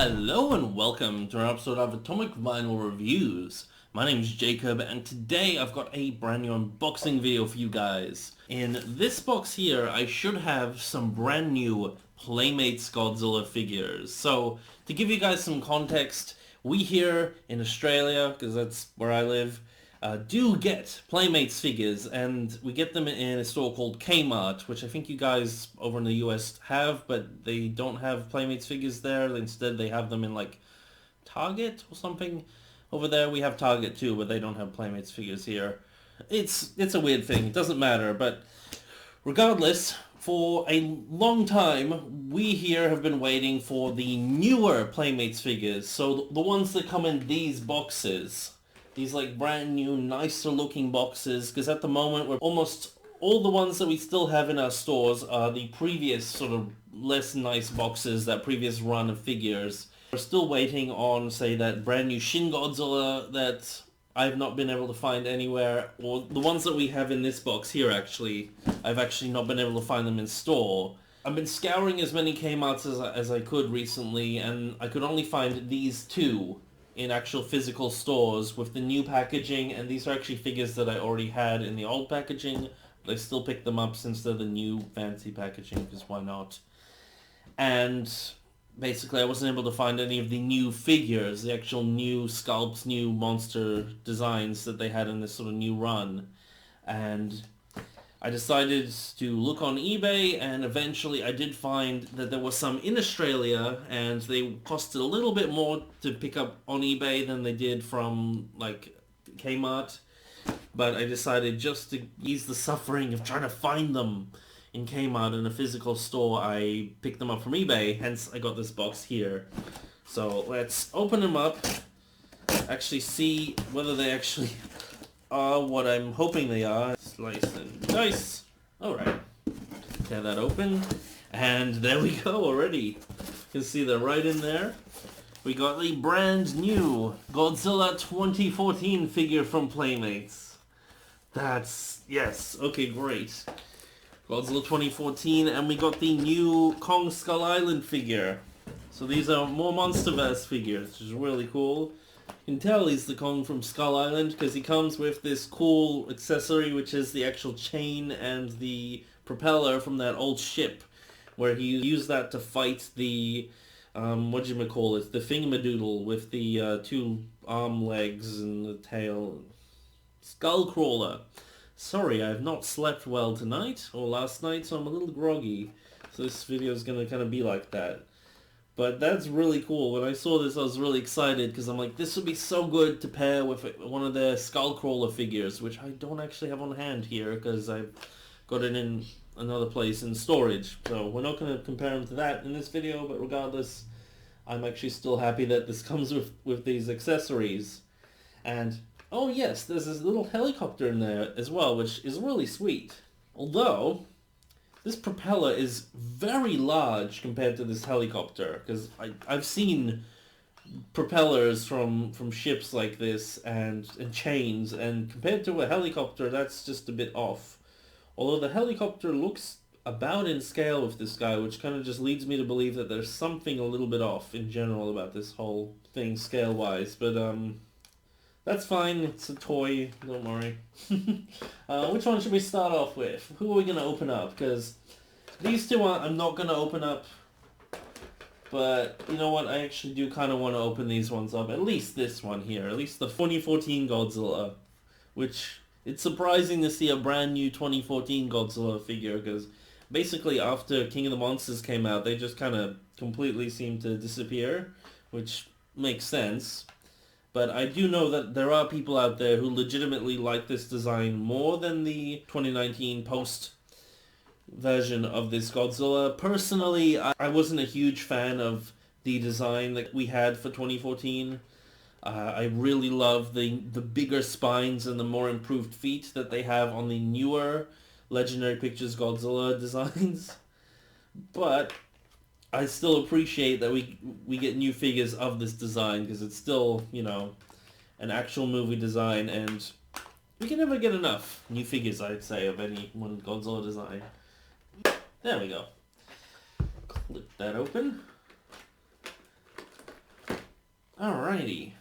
Hello and welcome to an episode of Atomic Vinyl Reviews. My name is Jacob and today I've got a brand new unboxing video for you guys. In this box here I should have some brand new Playmates Godzilla figures. So to give you guys some context, we here in Australia, because that's where I live, do get Playmates figures, and we get them in a store called Kmart, which I think you guys over in the US have, but they don't have Playmates figures there. Instead they have them in like Target or something. Over there we have Target too, but they don't have Playmates figures here. It's a weird thing, it doesn't matter, but regardless, for a long time we here have been waiting for the newer Playmates figures, so the ones that come in these boxes. These like brand new, nicer looking boxes, because at the moment we're almost all the ones that we still have in our stores are the previous sort of less nice boxes, that previous run of figures. We're still waiting on, say, that brand new Shin Godzilla that I've not been able to find anywhere, or the ones that we have in this box here actually, I've actually not been able to find them in store. I've been scouring as many Kmarts as I could recently, and I could only find these two in actual physical stores with the new packaging, and these are actually figures that I already had in the old packaging, but I still picked them up since they're the new fancy packaging, because why not? And basically I wasn't able to find any of the new figures, the actual new sculpts, new monster designs that they had in this sort of new run. And I decided to look on eBay, and eventually I did find that there were some in Australia, and they costed a little bit more to pick up on eBay than they did from like Kmart. But I decided just to ease the suffering of trying to find them in Kmart in a physical store, I picked them up from eBay, hence I got this box here. So let's open them up, actually see whether they actually are what I'm hoping they are. Slice and dice. Alright. Tear that open. And there we go already. You can see they're right in there. We got the brand new Godzilla 2014 figure from Playmates. That's... yes. Okay, great. Godzilla 2014, and we got the new Kong Skull Island figure. So these are more Monsterverse figures, which is really cool. You can tell he's the Kong from Skull Island because he comes with this cool accessory, which is the actual chain and the propeller from that old ship, where he used that to fight the, the thingamadoodle with the two arm legs and the tail. Skullcrawler. Sorry, I've not slept well tonight, or last night, so I'm a little groggy. So this video is going to kind of be like that. But that's really cool. When I saw this, I was really excited because I'm like, this would be so good to pair with one of the Skullcrawler figures, which I don't actually have on hand here because I've got it in another place in storage. So we're not going to compare them to that in this video, but regardless, I'm actually still happy that this comes with these accessories. And, oh yes, there's this little helicopter in there as well, which is really sweet. Although this propeller is very large compared to this helicopter, because I've seen propellers from ships like this and chains, and compared to a helicopter that's just a bit off. Although the helicopter looks about in scale with this guy, which kind of just leads me to believe that there's something a little bit off in general about this whole thing scale-wise, but that's fine, it's a toy, don't worry. Which one should we start off with? Who are we going to open up? Because these two I'm not going to open up, but you know what, I actually do kind of want to open these ones up. At least this one here, at least the 2014 Godzilla, which it's surprising to see a brand new 2014 Godzilla figure, because basically after King of the Monsters came out, they just kind of completely seemed to disappear, which makes sense. But I do know that there are people out there who legitimately like this design more than the 2019 post version of this Godzilla. Personally, I wasn't a huge fan of the design that we had for 2014. I really love the bigger spines and the more improved feet that they have on the newer Legendary Pictures Godzilla designs. But I still appreciate that we get new figures of this design, because it's still, you know, an actual movie design, and we can never get enough new figures, I'd say, of any one Godzilla design. There we go. Clip that open. Alrighty.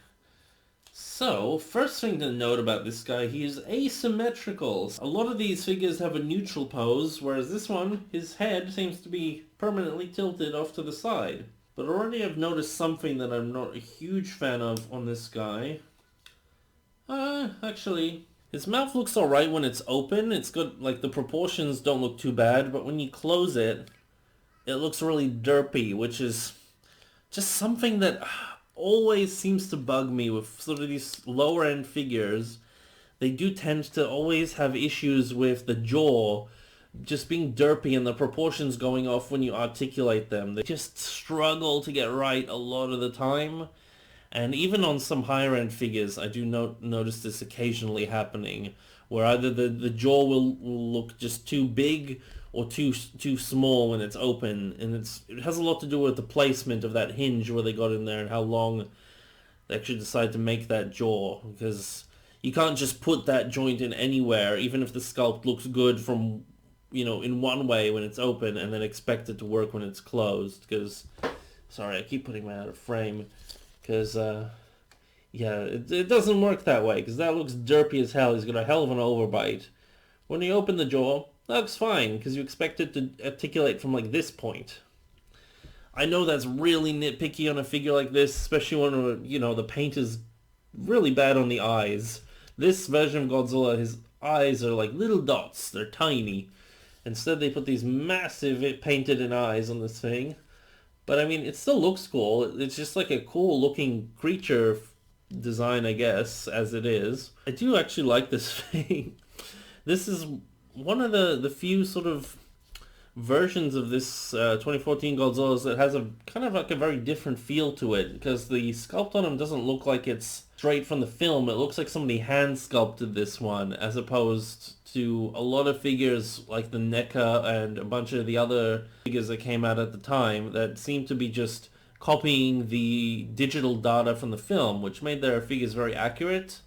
So, first thing to note about this guy, he is asymmetrical. A lot of these figures have a neutral pose, whereas this one, his head seems to be permanently tilted off to the side. But already I've noticed something that I'm not a huge fan of on this guy. Actually, his mouth looks alright when it's open. It's good, like the proportions don't look too bad, but when you close it, it looks really derpy, which is just something that always seems to bug me with sort of these lower end figures. They do tend to always have issues with the jaw just being derpy and the proportions going off when you articulate them. They just struggle to get right a lot of the time. And even on some higher end figures, I do notice this occasionally happening, where either the jaw will look just too big or too small when it's open, and it has a lot to do with the placement of that hinge where they got in there and how long they actually decide to make that jaw, because you can't just put that joint in anywhere, even if the sculpt looks good from, in one way when it's open, and then expect it to work when it's closed. Because, sorry, I keep putting my out of frame, because yeah, it doesn't work that way, because that looks derpy as hell. He's got a hell of an overbite. When you open the jaw, that looks fine, because you expect it to articulate from like this point. I know that's really nitpicky on a figure like this, especially when, the paint is really bad on the eyes. This version of Godzilla, his eyes are like little dots. They're tiny. Instead, they put these massive painted-in eyes on this thing. But, I mean, it still looks cool. It's just like a cool-looking creature design, I guess, as it is. I do actually like this thing. This is one of the few sort of versions of this 2014 Godzilla that has a kind of like a very different feel to it, because the sculpt on him doesn't look like it's straight from the film. It looks like somebody hand sculpted this one, as opposed to a lot of figures like the NECA and a bunch of the other figures that came out at the time that seem to be just copying the digital data from the film, which made their figures very accurate.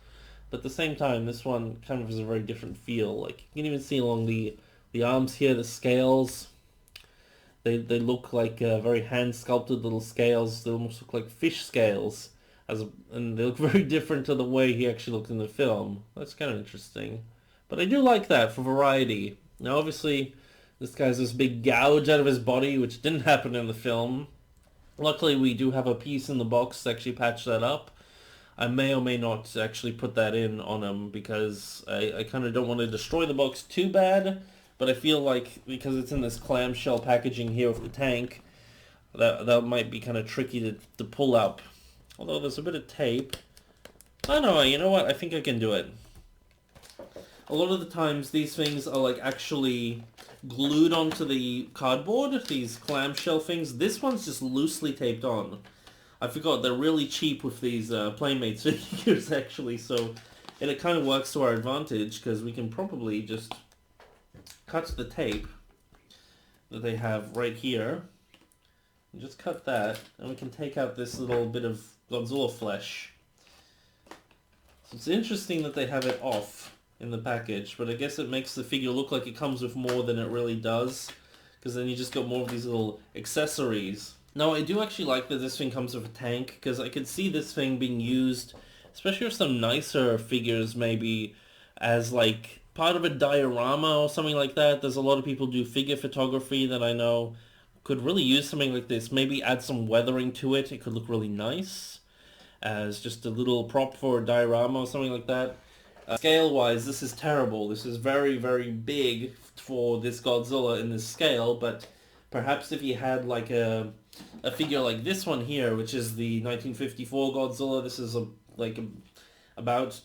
But at the same time, this one kind of has a very different feel. Like, you can even see along the arms here, the scales. They look like very hand-sculpted little scales. They almost look like fish scales. And they look very different to the way he actually looked in the film. That's kind of interesting. But I do like that for variety. Now, obviously, this guy has this big gouge out of his body, which didn't happen in the film. Luckily, we do have a piece in the box to actually patch that up. I may or may not actually put that in on him, because I kind of don't want to destroy the box too bad, but I feel like because it's in this clamshell packaging here with the tank, that might be kind of tricky to pull up. Although there's a bit of tape. I don't know, you know what? I think I can do it. A lot of the times these things are like actually glued onto the cardboard, these clamshell things. This one's just loosely taped on. I forgot, they're really cheap with these Playmates figures, actually, so it kind of works to our advantage, because we can probably just cut the tape that they have right here, and just cut that, and we can take out this little bit of Godzilla flesh. So it's interesting that they have it off in the package, but I guess it makes the figure look like it comes with more than it really does, because then you just got more of these little accessories. Now, I do actually like that this thing comes with a tank, because I could see this thing being used, especially with some nicer figures, maybe, as like part of a diorama or something like that. There's a lot of people do figure photography that I know could really use something like this. Maybe add some weathering to it. It could look really nice as just a little prop for a diorama or something like that. Scale-wise, this is terrible. This is very, very big for this Godzilla in this scale, but perhaps if you had like a figure like this one here, which is the 1954 Godzilla, this is about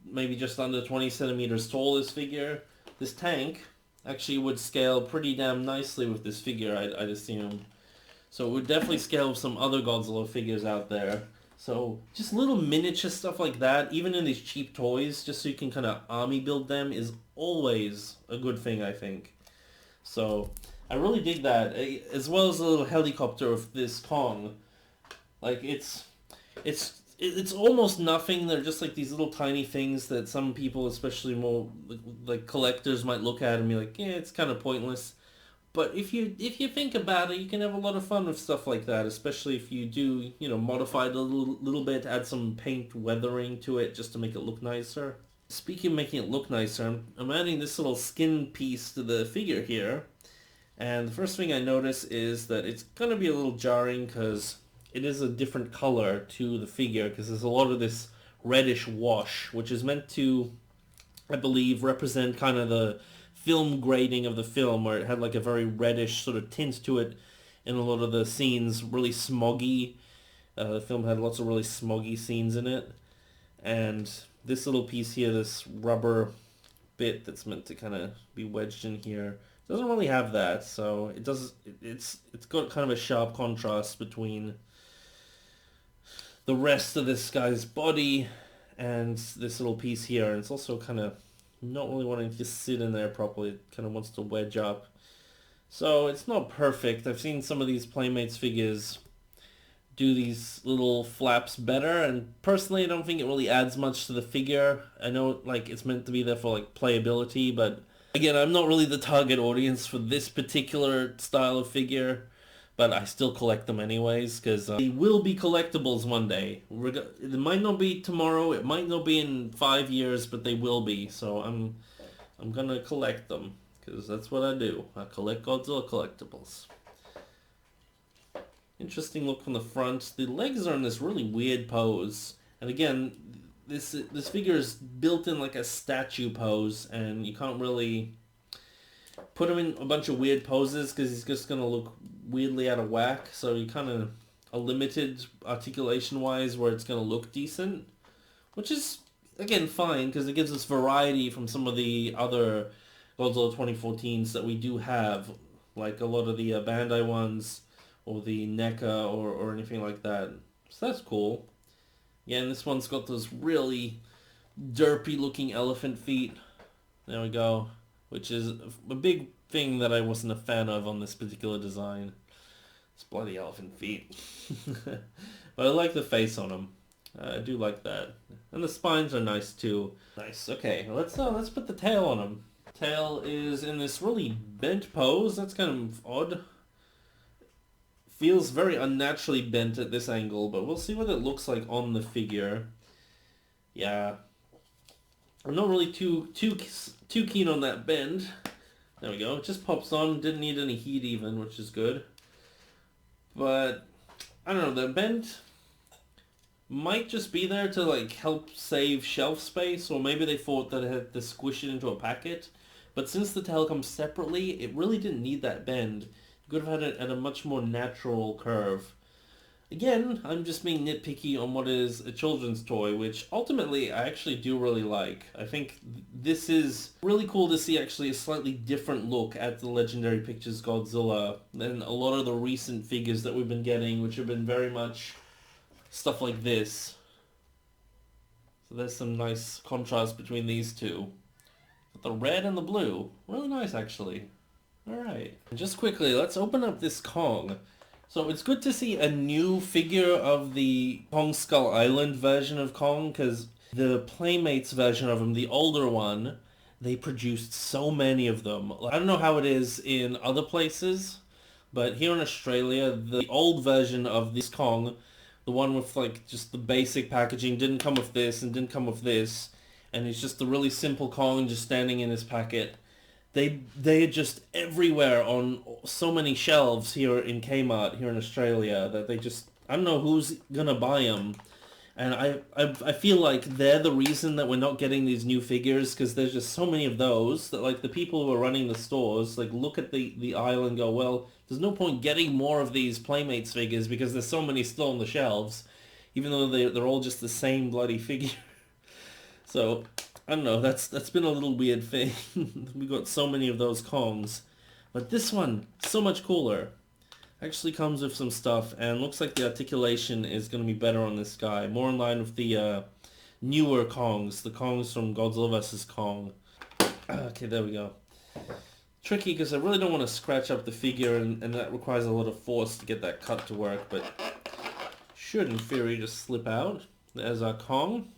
maybe just under 20 centimeters tall, this figure. This tank actually would scale pretty damn nicely with this figure, I'd assume. So it would definitely scale with some other Godzilla figures out there. So just little miniature stuff like that, even in these cheap toys, just so you can kind of army build them, is always a good thing, I think. So I really dig that, as well as a little helicopter of this Kong. Like, it's almost nothing. They're just like these little tiny things that some people, especially more like collectors, might look at and be like, yeah, it's kind of pointless. But if you think about it, you can have a lot of fun with stuff like that, especially if you do, you know, modify it a little bit, add some paint weathering to it just to make it look nicer. Speaking of making it look nicer, I'm adding this little skin piece to the figure here. And the first thing I notice is that it's going to be a little jarring because it is a different color to the figure because there's a lot of this reddish wash, which is meant to, I believe, represent kind of the film grading of the film, where it had like a very reddish sort of tint to it in a lot of the scenes, really smoggy. The film had lots of really smoggy scenes in it. And this little piece here, this rubber bit that's meant to kind of be wedged in here, doesn't really have that, so it's got kind of a sharp contrast between the rest of this guy's body and this little piece here, and it's also kind of not really wanting to sit in there properly. It kind of wants to wedge up. So it's not perfect. I've seen some of these Playmates figures do these little flaps better, and personally I don't think it really adds much to the figure. I know like it's meant to be there for like playability, but again, I'm not really the target audience for this particular style of figure, but I still collect them anyways because they will be collectibles one day. It might not be tomorrow, it might not be in 5 years, but they will be. So I'm gonna collect them because that's what I do. I collect Godzilla collectibles. Interesting look from the front. The legs are in this really weird pose, and again, this figure is built in like a statue pose, and you can't really put him in a bunch of weird poses because he's just gonna look weirdly out of whack. So you kind of are limited articulation wise where it's gonna look decent, which is again fine because it gives us variety from some of the other Godzilla 2014s that we do have, like a lot of the Bandai ones or the NECA or anything like that. So that's cool. Yeah, and this one's got those really derpy looking elephant feet. There we go. Which is a big thing that I wasn't a fan of on this particular design. It's bloody elephant feet. But I like the face on them. I do like that. And the spines are nice too. Nice. Okay, let's put the tail on him. Tail is in this really bent pose. That's kind of odd. Feels very unnaturally bent at this angle, but we'll see what it looks like on the figure. Yeah. I'm not really too keen on that bend. There we go. It just pops on. Didn't need any heat even, which is good. But I don't know, the bend might just be there to like help save shelf space, or maybe they thought that it had to squish it into a packet. But since the tail comes separately, it really didn't need that bend. You could have had it at a much more natural curve. Again, I'm just being nitpicky on what is a children's toy, which ultimately I actually do really like. I think this is really cool to see actually a slightly different look at the Legendary Pictures Godzilla than a lot of the recent figures that we've been getting, which have been very much stuff like this. So there's some nice contrast between these two. But the red and the blue, really nice actually. Alright, just quickly, let's open up this Kong. So it's good to see a new figure of the Kong Skull Island version of Kong, because the Playmates version of him, the older one, they produced so many of them. I don't know how it is in other places, but here in Australia, the old version of this Kong, the one with like just the basic packaging, didn't come with this and didn't come with this, and it's just the really simple Kong just standing in his packet. They are just everywhere on so many shelves here in Kmart here in Australia that they just, I don't know who's gonna buy them, and I feel like they're the reason that we're not getting these new figures, because there's just so many of those that like the people who are running the stores like look at the aisle and go, well, there's no point getting more of these Playmates figures because there's so many still on the shelves, even though they're all just the same bloody figure. So I don't know, that's been a little weird thing. We got so many of those Kongs. But this one, so much cooler. Actually comes with some stuff, and looks like the articulation is going to be better on this guy. More in line with the newer Kongs, the Kongs from Godzilla vs. Kong. Okay, there we go. Tricky, because I really don't want to scratch up the figure, and that requires a lot of force to get that cut to work, but should, in theory, just slip out. There's our Kong.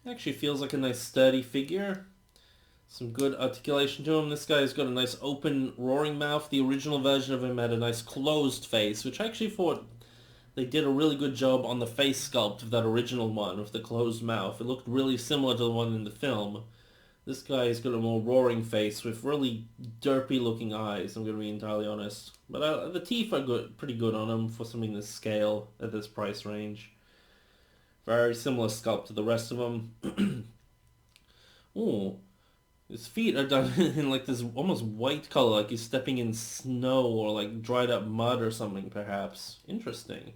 Actually feels like a nice sturdy figure. Some good articulation to him. This guy's got a nice open, roaring mouth. The original version of him had a nice closed face, which I actually thought they did a really good job on the face sculpt of that original one with the closed mouth. It looked really similar to the one in the film. This guy's got a more roaring face with really derpy looking eyes, I'm going to be entirely honest. But the teeth are good, pretty good on him for something this scale at this price range. Very similar sculpt to the rest of them. Ooh. His feet are done in like this almost white color, like he's stepping in snow or like dried up mud or something perhaps. Interesting.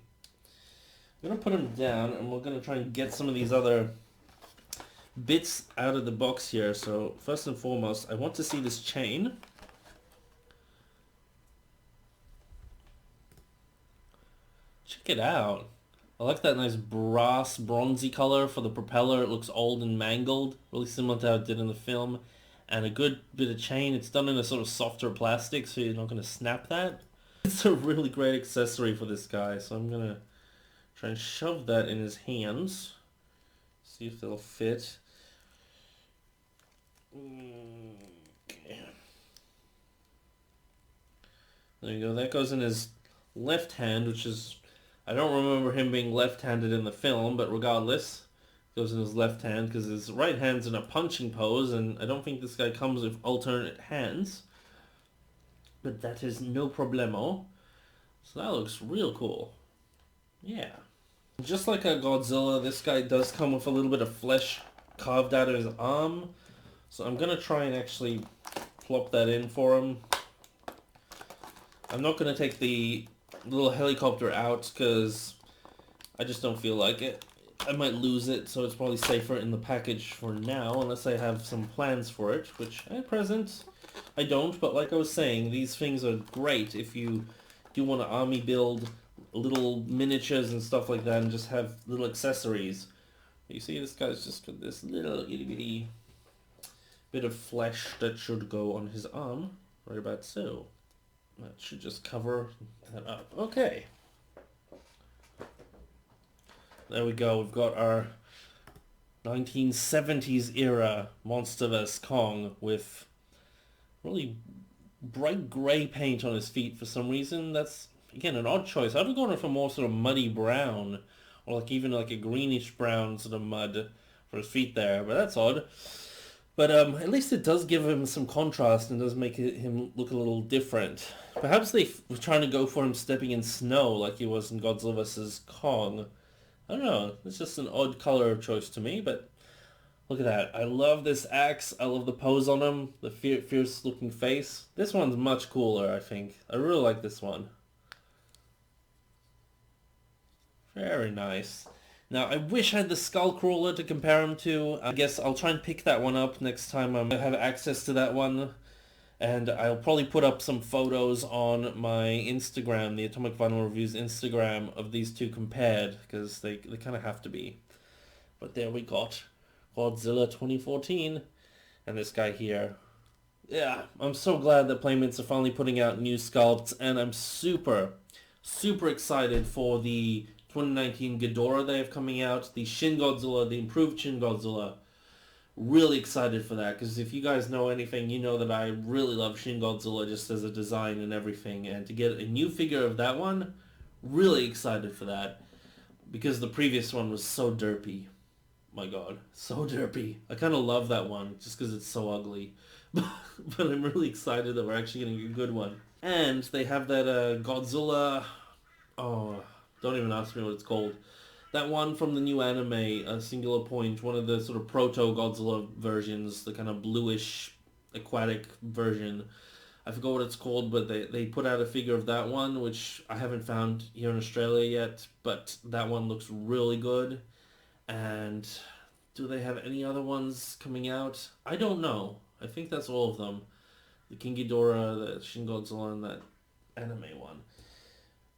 I'm going to put him down and we're going to try and get some of these other bits out of the box here. So first and foremost, I want to see this chain. Check it out. I like that nice brass bronzy color for the propeller. It looks old and mangled, really similar to how it did in the film. And a good bit of chain. It's done in a sort of softer plastic, so you're not going to snap that. It's a really great accessory for this guy, so I'm going to try and shove that in his hands. See if they'll fit. Okay. There you go. That goes in his left hand, which is... I don't remember him being left-handed in the film, but regardless, it goes in his left hand because his right hand's in a punching pose, and I don't think this guy comes with alternate hands. But that is no problemo. So that looks real cool. Yeah. Just like a Godzilla, this guy does come with a little bit of flesh carved out of his arm. So I'm going to try and actually plop that in for him. I'm not going to take the little helicopter out because I just don't feel like it. I might lose it, so it's probably safer in the package for now, unless I have some plans for it, which at present I don't. But like I was saying, these things are great if you do want to army build little miniatures and stuff like that and just have little accessories. You see, this guy's just got this little itty bitty bit of flesh that should go on his arm, right about so. That should just cover that up. Okay. There we go. We've got our 1970s era Monsterverse Kong with really bright grey paint on his feet for some reason. That's, again, an odd choice. I'd have gone for more sort of muddy brown, or like even like a greenish brown sort of mud for his feet there, but that's odd. But at least it does give him some contrast and does make him look a little different. Perhaps they were trying to go for him stepping in snow like he was in Godzilla vs. Kong. I don't know. It's just an odd color choice to me, but look at that. I love this axe. I love the pose on him. The fierce looking face. This one's much cooler, I think. I really like this one. Very nice. Now, I wish I had the Skullcrawler to compare him to. I guess I'll try and pick that one up next time I have access to that one. And I'll probably put up some photos on my Instagram, the Atomic Vinyl Reviews Instagram, of these two compared, because they kind of have to be. But there we got Godzilla 2014, and this guy here. Yeah, I'm so glad that Playmates are finally putting out new sculpts, and I'm super, super excited for the 2019 Ghidorah they have coming out, the Shin Godzilla, the improved Shin Godzilla. Really excited for that, because if you guys know anything, you know that I really love Shin Godzilla just as a design and everything, and to get a new figure of that one, really excited for that, because the previous one was so derpy. My god, so derpy. I kind of love that one, just because it's so ugly. But I'm really excited that we're actually getting a good one. And they have that Godzilla... Oh, don't even ask me what it's called. That one from the new anime, Singular Point, one of the sort of proto-Godzilla versions, the kind of bluish aquatic version. I forgot what it's called, but they put out a figure of that one, which I haven't found here in Australia yet, but that one looks really good. And do they have any other ones coming out? I don't know. I think that's all of them. The King Ghidorah, the Shin Godzilla, and that anime one.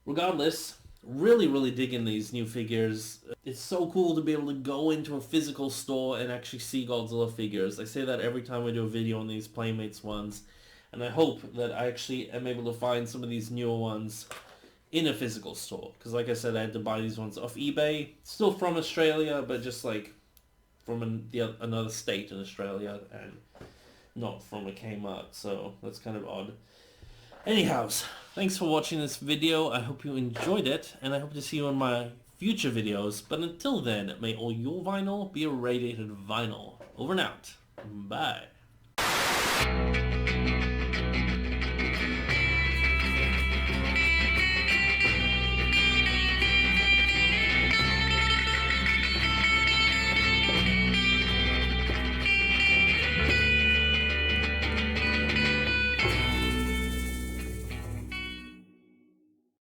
Regardless, really, really digging these new figures. It's so cool to be able to go into a physical store and actually see Godzilla figures. I say that every time I do a video on these Playmates ones, and I hope that I actually am able to find some of these newer ones in a physical store. Because like I said, I had to buy these ones off eBay. Still from Australia, but just like from another state in Australia. And not from a Kmart, so that's kind of odd. Anyhows, thanks for watching this video. I hope you enjoyed it, and I hope to see you in my future videos. But until then, may all your vinyl be irradiated vinyl. Over and out. Bye.